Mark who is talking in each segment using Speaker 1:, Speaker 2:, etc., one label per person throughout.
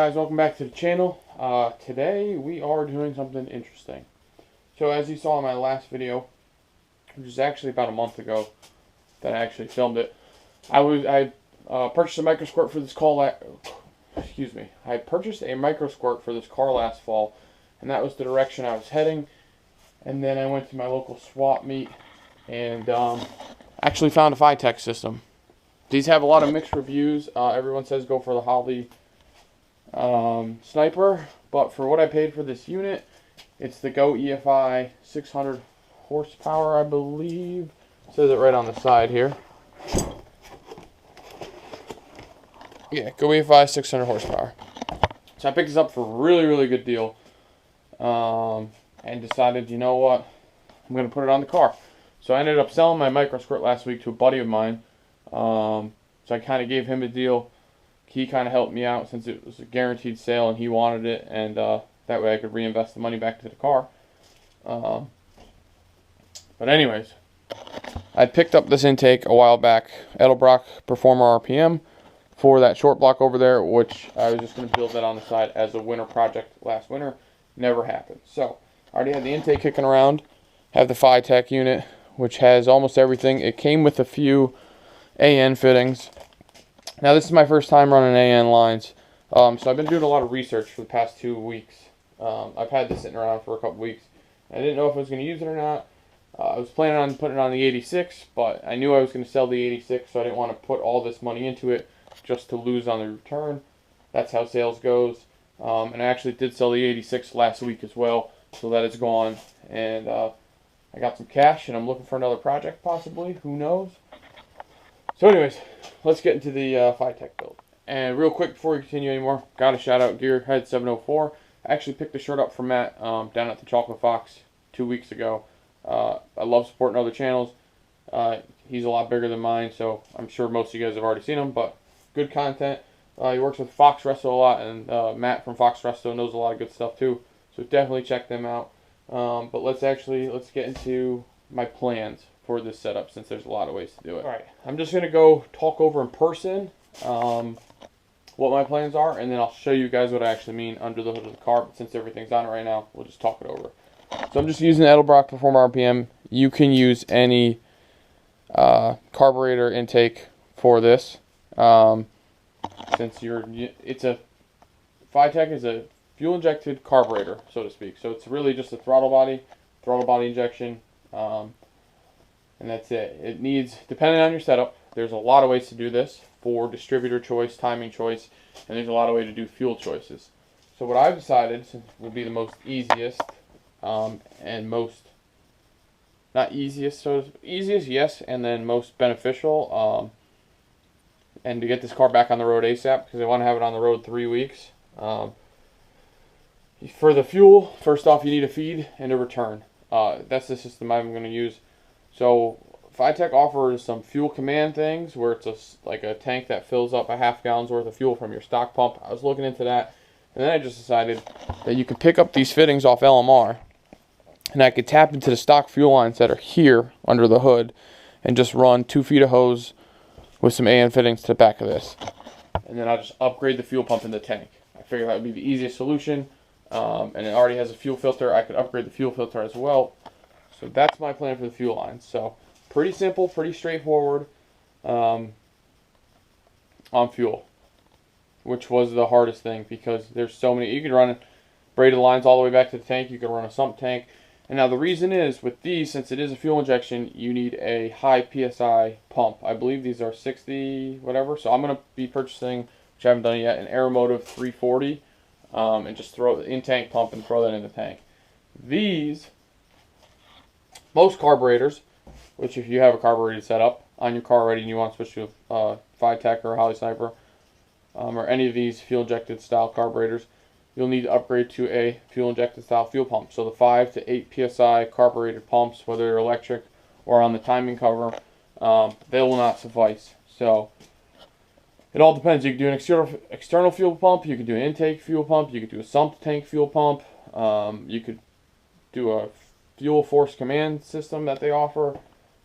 Speaker 1: guys, welcome back to the channel. Today we are doing something interesting. So as you saw in my last video, which was actually about a month ago that I actually filmed it, I purchased a micro squirt for this car. I purchased a micro squirt for this car last fall, and that was the direction I was heading. And then I went to my local swap meet and actually found a Fitech system. These have a lot of mixed reviews. Everyone says go for the Holly Sniper, but for what I paid for this unit, it's the Go EFI 600 horsepower, I believe. It says it right on the side here. Yeah, Go EFI 600 horsepower. So I picked this up for a really good deal, and decided, you know what, I'm going to put it on the car. So I ended up selling my micro squirt last week to a buddy of mine. So I kind of gave him a deal. He kind of helped me out since it was a guaranteed sale and he wanted it, and that way I could reinvest the money back to the car. But anyways, I picked up this intake a while back, Edelbrock Performer RPM, for that short block over there, which I was just going to build that on the side as a winter project last winter. Never happened. So I already had the intake kicking around, have the Fitech unit, which has almost everything. It came with a few AN fittings. Now this is my first time running AN lines, so I've been doing a lot of research for the past 2 weeks. I've had this sitting around for a couple weeks. I didn't know if I was going to use it or not. I was planning on putting it on the 86, but I knew I was going to sell the 86, so I didn't want to put all this money into it just to lose on the return. That's how sales goes. And I actually did sell the 86 last week as well, so that is gone. And I got some cash, and I'm looking for another project possibly. Who knows? So anyways, let's get into the Fitech build. And real quick before we continue anymore, got to shout out Gearhead 704. I actually picked the shirt up from Matt down at the Chocolate Fox 2 weeks ago. I love supporting other channels. He's a lot bigger than mine, so I'm sure most of you guys have already seen him, but good content. He works with Fox Resto a lot, and Matt from Fox Resto knows a lot of good stuff too, so definitely check them out. But let's get into my plans for this setup, since there's a lot of ways to do it. Alright, I'm just going to go talk over in person what my plans are, and then I'll show you guys what I actually mean under the hood of the car. But since everything's on it right now, we'll just talk it over. So I'm just using Edelbrock Performer RPM. You can use any carburetor intake for this. Since Fitech is a fuel injected carburetor, so to speak. So it's really just a throttle body injection. And that's it. It needs, depending on your setup, there's a lot of ways to do this for distributor choice, timing choice, and there's a lot of ways to do fuel choices. So what I've decided will be the most easiest, and most, not easiest, so easiest, yes, and then most beneficial, and to get this car back on the road ASAP, because I want to have it on the road 3 weeks. For the fuel, first off, you need a feed and a return. That's the system I'm going to use. So Fitech offers some fuel command things where it's like a tank that fills up a half gallon's worth of fuel from your stock pump. I was looking into that, and then I just decided that you can pick up these fittings off LMR, and I could tap into the stock fuel lines that are here under the hood and just run 2 feet of hose with some AN fittings to the back of this. And then I'll just upgrade the fuel pump in the tank. I figured that would be the easiest solution, and it already has a fuel filter. I could upgrade the fuel filter as well. So that's my plan for the fuel lines. So pretty simple, pretty straightforward on fuel, which was the hardest thing because there's so many. You can run braided lines all the way back to the tank. You can run a sump tank. And now the reason is, with these, since it is a fuel injection, you need a high PSI pump. I believe these are 60 whatever. So I'm going to be purchasing, which I haven't done yet, an Aeromotive 340, and just throw the in-tank pump and throw that in the tank. Most carburetors, which if you have a carbureted setup on your car already and you want to switch to a Fitech or a Holly Sniper, or any of these fuel injected style carburetors, you'll need to upgrade to a fuel injected style fuel pump. So the 5 to 8 PSI carbureted pumps, whether they're electric or on the timing cover, they will not suffice. So it all depends. You can do an external fuel pump, you can do an intake fuel pump, you could do a sump tank fuel pump, you could do a fuel force command system that they offer.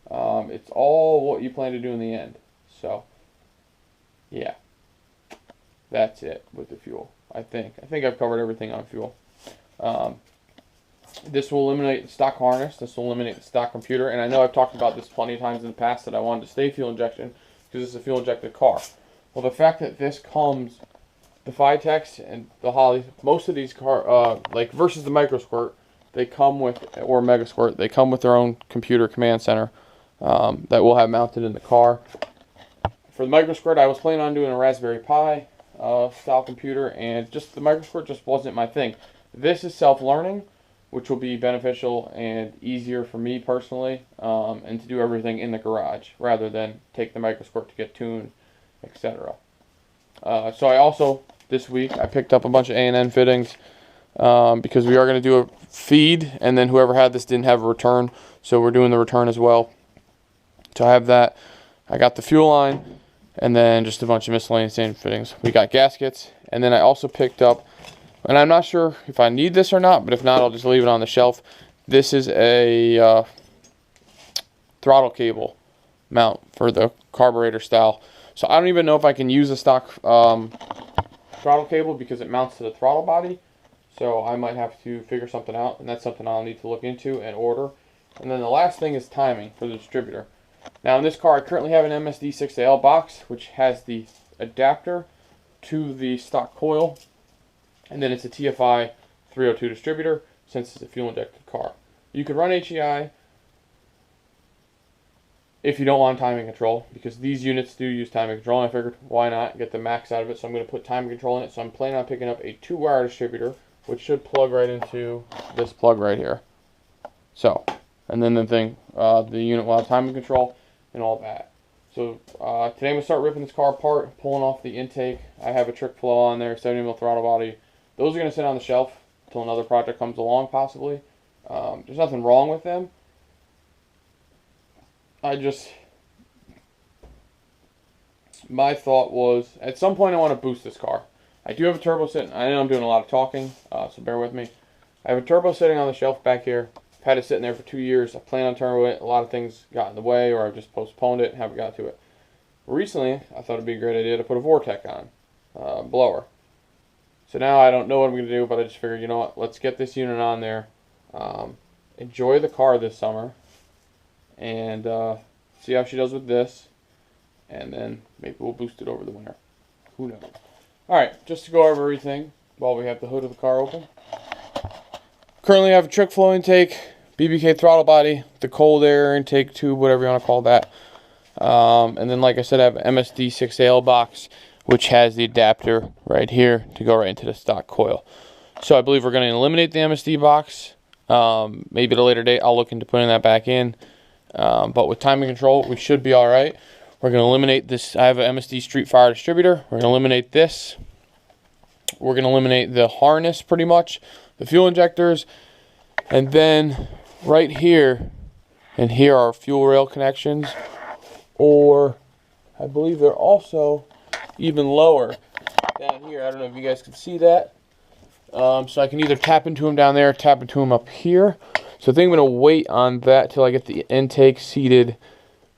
Speaker 1: It's all what you plan to do in the end. So, yeah. that's it with the fuel. I think I've covered everything on fuel. This will eliminate the stock harness. This will eliminate the stock computer. And I know I've talked about this plenty of times in the past that I wanted to stay fuel injection because it's a fuel injected car. Well, the fact that this comes, the Fitechs and the Hollys, most of these car, like versus the Micro Squirt, they come with, or Mega Squirt, they come with their own computer command center that we'll have mounted in the car. For the Micro Squirt, I was planning on doing a Raspberry Pi style computer, and just the Micro Squirt just wasn't my thing. This is self-learning, which will be beneficial and easier for me personally, and to do everything in the garage rather than take the Micro Squirt to get tuned, etc. So I also, this week, I picked up a bunch of A&N fittings because we are going to do a feed, and then whoever had this didn't have a return, so we're doing the return as well. So I have that. I got the fuel line, and then just a bunch of miscellaneous fittings. We got gaskets, and then I also picked up, and I'm not sure if I need this or not, but if not, I'll just leave it on the shelf. This is a throttle cable mount for the carburetor style. So I don't even know if I can use a stock throttle cable because it mounts to the throttle body. So I might have to figure something out, and that's something I'll need to look into and order. And then the last thing is timing for the distributor. Now in this car, I currently have an MSD6AL box, which has the adapter to the stock coil. And then it's a TFI 302 distributor, since it's a fuel injected car. You could run HEI if you don't want timing control, because these units do use timing control, and I figured why not get the max out of it. So I'm going to put timing control in it. So I'm planning on picking up a 2-wire distributor, which should plug right into this plug right here. So, and then the thing, the unit will have timing control and all that. So today I'm going to start ripping this car apart, pulling off the intake. I have a trick flow on there, 70mm throttle body. Those are going to sit on the shelf until another project comes along, possibly. There's nothing wrong with them. My thought was, at some point I want to boost this car. I do have a turbo sitting. I know I'm doing a lot of talking, so bear with me. I have a turbo sitting on the shelf back here. I've had it sitting there for 2 years. I plan on turbo it. A lot of things got in the way, or I've just postponed it and haven't got to it. Recently, I thought it'd be a great idea to put a Vortec on, blower. So now I don't know what I'm going to do, but I just figured, you know what, let's get this unit on there, enjoy the car this summer, and see how she does with this, and then maybe we'll boost it over the winter. Who knows? Alright, just to go over everything while we have the hood of the car open. Currently I have a trick flow intake, BBK throttle body, the cold air intake tube, whatever you want to call that. And then, like I said, I have an MSD6AL box, which has the adapter right here to go right into the stock coil. So I believe we're going to eliminate the MSD box. Maybe at a later date I'll look into putting that back in. But with timing control, we should be alright. We're going to eliminate this. I have an MSD Street Fire distributor. We're going to eliminate this. We're going to eliminate the harness pretty much, the fuel injectors. And then right here and here are fuel rail connections. Or I believe they're also even lower down here. I don't know if you guys can see that. So I can either tap into them down there or tap into them up here. So I think I'm going to wait on that till I get the intake seated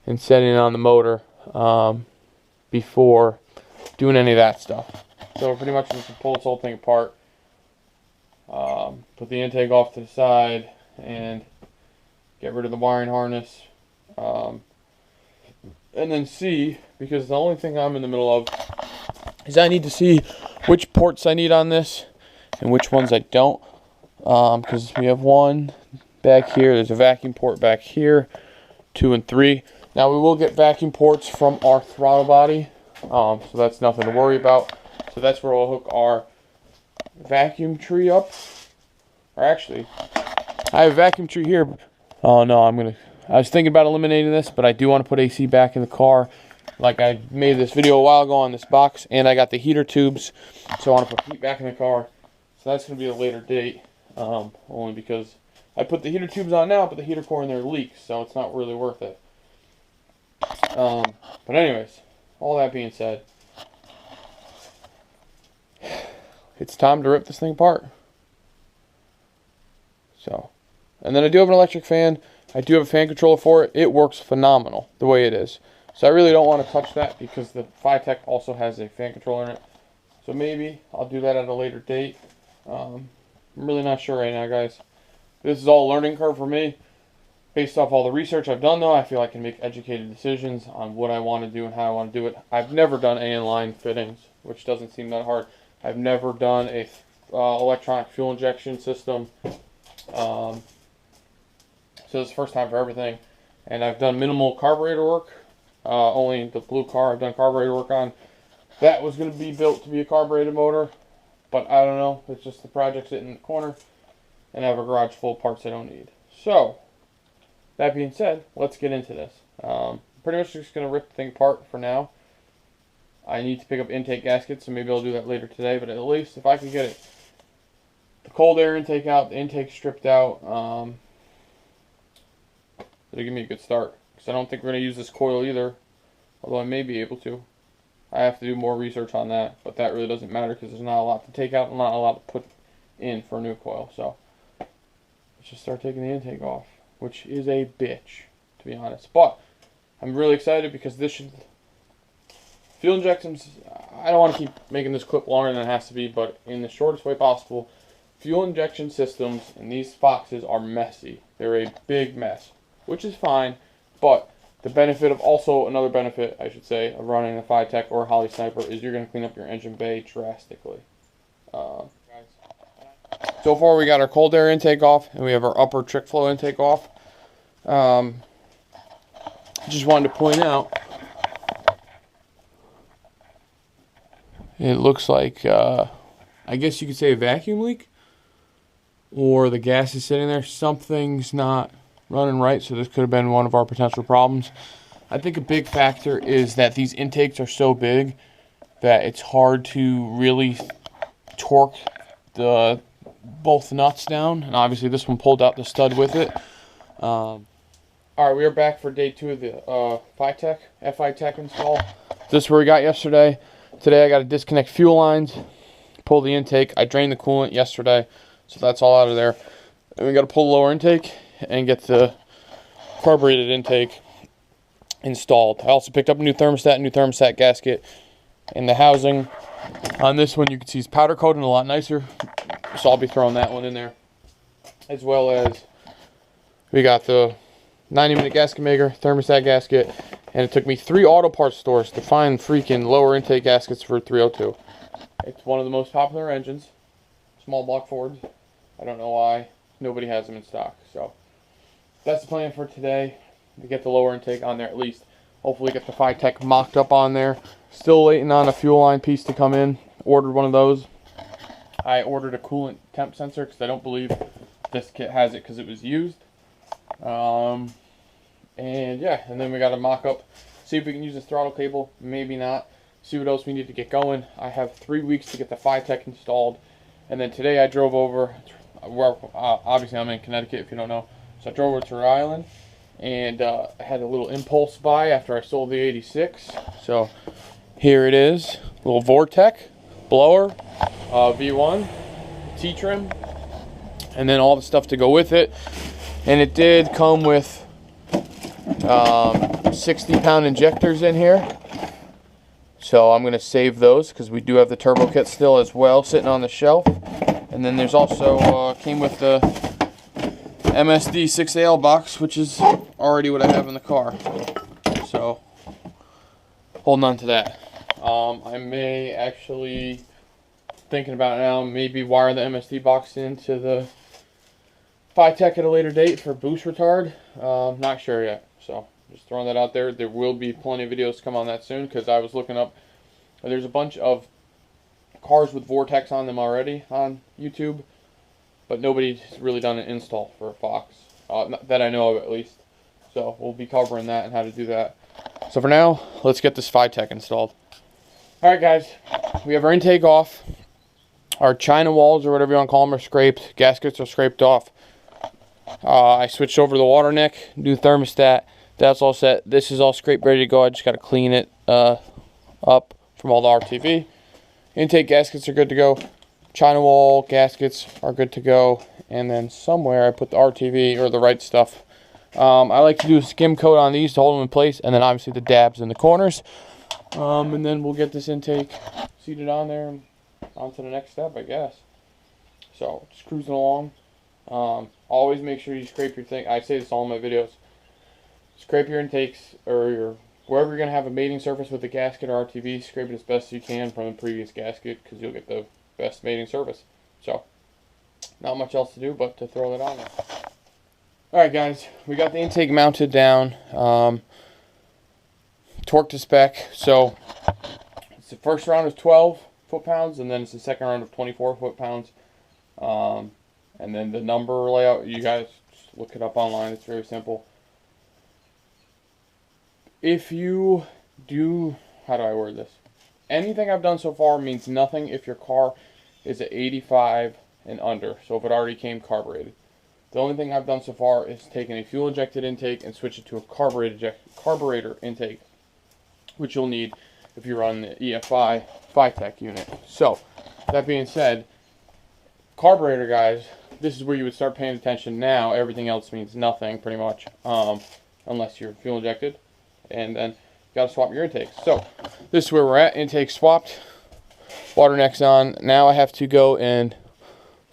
Speaker 1: and setting it on the motor before doing any of that stuff. So pretty much just pull this whole thing apart, put the intake off to the side, and get rid of the wiring harness. And then see, because the only thing I'm in the middle of is I need to see which ports I need on this and which ones I don't. Because we have one back here, there's a vacuum port back here, 2 and 3. Now we will get vacuum ports from our throttle body, so that's nothing to worry about. So that's where we'll hook our vacuum tree up. Or actually, I have a vacuum tree here. Oh no, I was thinking about eliminating this, but I do want to put AC back in the car. Like I made this video a while ago on this box, and I got the heater tubes, so I want to put heat back in the car. So that's going to be a later date, only because I put the heater tubes on now, but the heater core in there leaks, so it's not really worth it. But anyways, all that being said, it's time to rip this thing apart. So, and then I do have an electric fan. I do have a fan controller for it. It works phenomenal the way it is. So I really don't want to touch that because the Fitech also has a fan controller in it. So maybe I'll do that at a later date. I'm really not sure right now, guys. This is all a learning curve for me. Based off all the research I've done, though, I feel I can make educated decisions on what I want to do and how I want to do it. I've never done A-in-line fittings, which doesn't seem that hard. I've never done a electronic fuel injection system. So it's the first time for everything. And I've done minimal carburetor work. Only the blue car I've done carburetor work on. That was going to be built to be a carbureted motor. But I don't know. It's just the project sitting in the corner. And I have a garage full of parts I don't need. So, that being said, let's get into this. Pretty much just going to rip the thing apart for now. I need to pick up intake gaskets, so maybe I'll do that later today. But at least if I can get it, the cold air intake out, the intake stripped out, it'll give me a good start. Because I don't think we're going to use this coil either, although I may be able to. I have to do more research on that, but that really doesn't matter because there's not a lot to take out and not a lot to put in for a new coil. So let's just start taking the intake off, which is a bitch, to be honest. But I'm really excited because this should... Fuel injections, I don't want to keep making this clip longer than it has to be, but in the shortest way possible, fuel injection systems in these Foxes are messy. They're a big mess, which is fine, but the benefit of, also another benefit, I should say, of running a Fitech or a Holley Sniper is you're going to clean up your engine bay drastically. So far we got our cold air intake off, and we have our upper trick flow intake off. Just wanted to point out, it looks like, I guess you could say a vacuum leak, or the gas is sitting there. Something's not running right, so this could have been one of our potential problems. I think a big factor is that these intakes are so big that it's hard to really torque both nuts down, and obviously this one pulled out the stud with it. Alright, we are back for day 2 of the Fitech install. This is where we got yesterday. Today I got to disconnect fuel lines, pull the intake. I drained the coolant yesterday, so that's all out of there. And we got to pull the lower intake and get the carbureted intake installed. I also picked up a new thermostat gasket, and the housing on this one you can see is powder coated and a lot nicer, so I'll be throwing that one in there. As well as we got the 90-minute gasket maker, thermostat gasket, and it took me 3 auto parts stores to find freaking lower intake gaskets for 302. It's one of the most popular engines, small block Fords. I don't know why nobody has them in stock. So that's the plan for today, to get the lower intake on there at least. Hopefully get the Fitech mocked up on there. Still waiting on a fuel line piece to come in. Ordered one of those. I ordered a coolant temp sensor because I don't believe this kit has it because it was used. And yeah, and then we got to mock up, see if we can use this throttle cable, maybe not, see what else we need to get going. I have 3 weeks to get the Fitech installed, and then today I drove over, obviously I'm in Connecticut if you don't know, so I drove over to Rhode Island, and I had a little impulse buy after I sold the 86, so here it is, little Vortec blower, V1, T-trim, and then all the stuff to go with it, and it did come with 60-pound injectors in here, so I'm going to save those because we do have the turbo kit still as well sitting on the shelf. And then there's also came with the MSD 6AL box, which is already what I have in the car, so holding on to that. I may actually, thinking about it now, maybe wire the MSD box into the Fitech at a later date for boost retard. Not sure yet, so just throwing that out there. There will be plenty of videos to come on that soon because I was looking up, there's a bunch of cars with Vortex on them already on YouTube, but nobody's really done an install for a Fox, that I know of at least. So we'll be covering that and how to do that. So for now, let's get this Fitech installed. Alright guys, we have our intake off. Our China walls, or whatever you want to call them, are scraped. Gaskets are scraped off. I switched over the water neck, new thermostat. That's all set. This is all scraped, ready to go. I just got to clean it up from all the RTV. Intake gaskets are good to go. China wall gaskets are good to go. And then somewhere I put the RTV or the right stuff. I like to do a skim coat on these to hold them in place, and then obviously the dabs in the corners. And then we'll get this intake seated on there and on to the next step, I guess. So, just cruising along. Always make sure you scrape your thing. I say this all in my videos. Scrape your intakes, or your wherever you're going to have a mating surface with the gasket or RTV, scrape it as best as you can from the previous gasket, because you'll get the best mating surface. So, not much else to do but to throw that on there. Alright guys, we got the intake mounted down, torque to spec. So it's the first round of 12 foot-pounds, and then it's the second round of 24 foot-pounds. And then the number layout, you guys just look it up online, it's very simple. If you do, how do I word this? Anything I've done so far means nothing if your car is at 85 and under, so if it already came carbureted. The only thing I've done so far is taken a fuel injected intake and switch it to a carburetor intake, which you'll need if you run the EFI Fitech unit. So, that being said, carburetor guys, this is where you would start paying attention now. Everything else means nothing pretty much, unless you're fuel injected, and then you gotta swap your intakes. So, this is where we're at. Intake swapped, water neck's on. Now I have to go and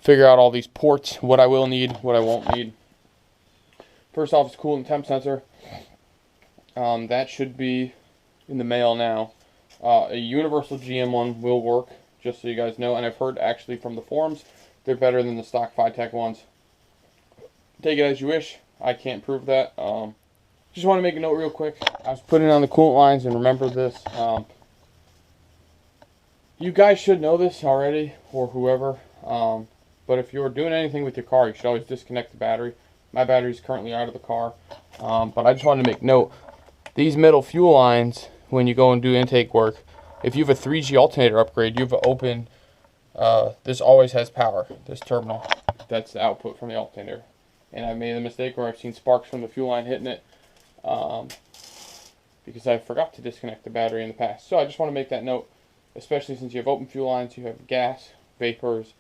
Speaker 1: figure out all these ports, what I will need, what I won't need. First off, it's coolant and temp sensor. That should be in the mail now. A universal GM one will work, just so you guys know. And I've heard actually from the forums, they're better than the stock Fitech ones. Take it as you wish. I can't prove that. Just want to make a note real quick. I was putting on the coolant lines, and remember this. You guys should know this already, or whoever. But if you're doing anything with your car, you should always disconnect the battery. My battery is currently out of the car. But I just wanted to make note. These metal fuel lines, when you go and do intake work, if you have a 3G alternator upgrade, you have open, this always has power, this terminal. That's the output from the alternator. And I made a mistake where I've seen sparks from the fuel line hitting it, because I forgot to disconnect the battery in the past. So I just want to make that note, especially since you have open fuel lines, you have gas, vapors,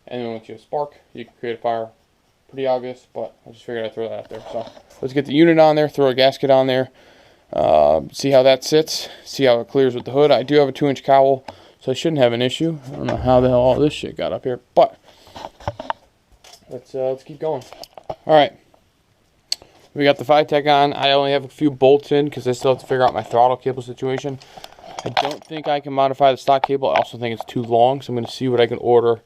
Speaker 1: and then once you have spark, you can create a fire. Pretty obvious, but I just figured I'd throw that out there. So let's get the unit on there, throw a gasket on there, see how that sits, see how it clears with the hood. I do have a 2-inch cowl, so I shouldn't have an issue. I don't know how the hell all this shit got up here, but let's keep going. All right, we got the Fitech on. I only have a few bolts in because I still have to figure out my throttle cable situation. I don't think I can modify the stock cable. I also think it's too long, so I'm going to see what I can order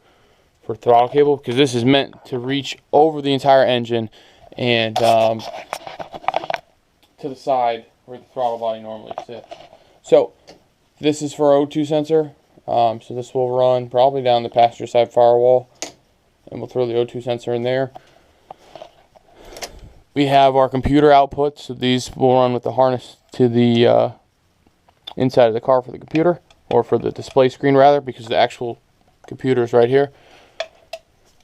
Speaker 1: for throttle cable, because this is meant to reach over the entire engine and to the side where the throttle body normally sits. So this is for O2 sensor, so this will run probably down the passenger side firewall, and we'll throw the O2 sensor in there. We have our computer outputs, so these will run with the harness to the inside of the car for the computer, or for the display screen rather, because the actual computer is right here.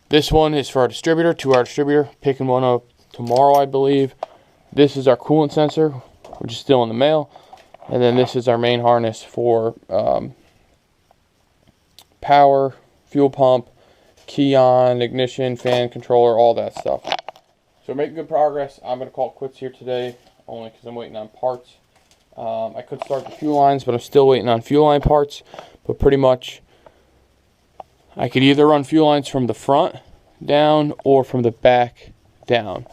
Speaker 1: This one is for our distributor, 2-hour distributor, picking one up tomorrow, I believe. This is our coolant sensor, which is still in the mail. And then this is our main harness for power, fuel pump, key on, ignition, fan controller, all that stuff. So we're making good progress. I'm going to call it quits here today, only because I'm waiting on parts. I could start the fuel lines, but I'm still waiting on fuel line parts. But pretty much, I could either run fuel lines from the front down or from the back down.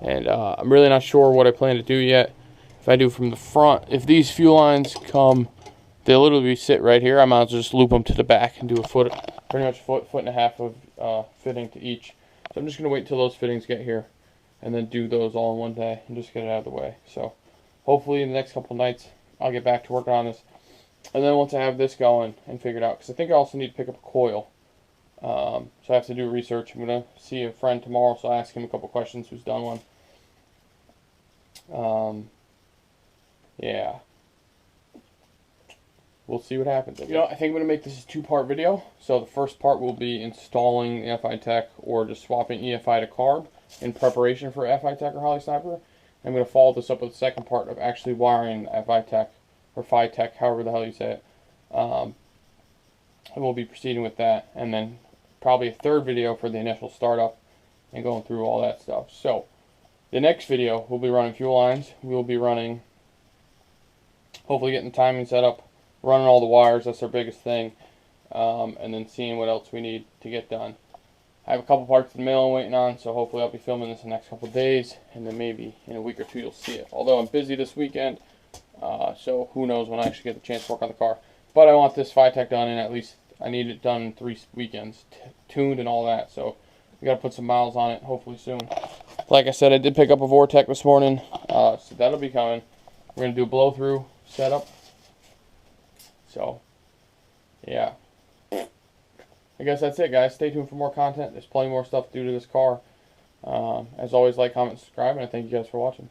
Speaker 1: And I'm really not sure what I plan to do yet. If I do from the front, if these fuel lines come, they'll literally sit right here. I might as well just loop them to the back and do a foot, pretty much foot and a half of fitting to each. So I'm just going to wait till those fittings get here and then do those all in one day and just get it out of the way. So hopefully in the next couple nights I'll get back to working on this. And then once I have this going and figured out, because I think I also need to pick up a coil. So I have to do research. I'm going to see a friend tomorrow, so I'll ask him a couple questions who's done one. Yeah. We'll see what happens. You know, I think I'm going to make this a 2-part video. So the first part will be installing Fitech or just swapping EFI to carb in preparation for Fitech or Holly Sniper. I'm going to follow this up with the second part of actually wiring Fitech or Fitech, however the hell you say it. And we'll be proceeding with that, and then probably a third video for the initial startup and going through all that stuff. So the next video, we'll be running fuel lines. We'll be running, hopefully getting the timing set up, running all the wires. That's our biggest thing. and then seeing what else we need to get done. I have a couple parts in the mail I'm waiting on, so hopefully I'll be filming this in the next couple of days, and then maybe in a week or two you'll see it. Although I'm busy this weekend, so who knows when I actually get the chance to work on the car. But I want this Fitech done in at least, I need it done in 3 weekends, tuned and all that, so we gotta put some miles on it, hopefully soon. Like I said, I did pick up a Vortec this morning, so that'll be coming. We're gonna do a blow-through setup. So, yeah. I guess that's it, guys. Stay tuned for more content. There's plenty more stuff to do to this car. As always, like, comment, subscribe, and I thank you guys for watching.